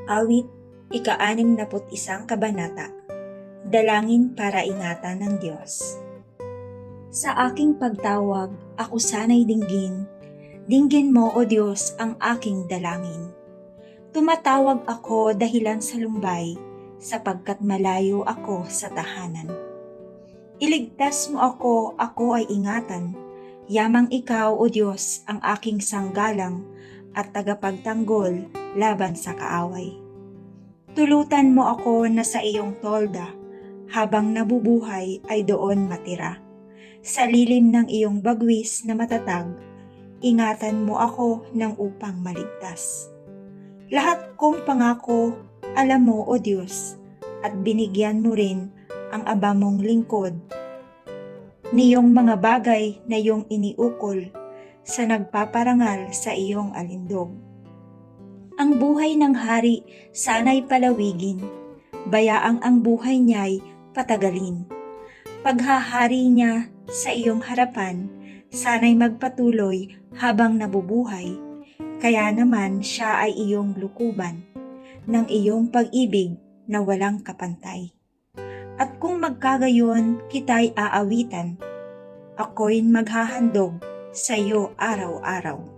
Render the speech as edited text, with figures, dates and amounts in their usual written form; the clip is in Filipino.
Awit, ika-61 kabanata. Dalangin para ingatan ng Diyos. Sa aking pagtawag, ako sana'y dinggin. Dinggin mo, O Diyos, ang aking dalangin. Tumatawag ako dahilan sa lumbay, sapagkat malayo ako sa tahanan. Iligtas mo ako ay ingatan. Yamang ikaw, O Diyos, ang aking sanggalang at tagapagtanggol laban sa kaaway. Tulutan mo ako na sa iyong tolda, habang nabubuhay ay doon matira. Sa lilim ng iyong bagwis na matatag, ingatan mo ako ng upang maligtas. Lahat kong pangako, alam mo, O Diyos, at binigyan mo rin ang aba mong lingkod niyong mga bagay na iyong iniukol sa nagpaparangal sa iyong alindog. Ang buhay ng hari sana'y palawigin, bayaang ang buhay niya'y patagalin. Paghahari niya sa iyong harapan, sana'y magpatuloy habang nabubuhay, kaya naman siya ay iyong lukuban ng iyong pag-ibig na walang kapantay. At kung magkagayon kita'y aawitan, ako'y maghahandog sa iyo araw-araw.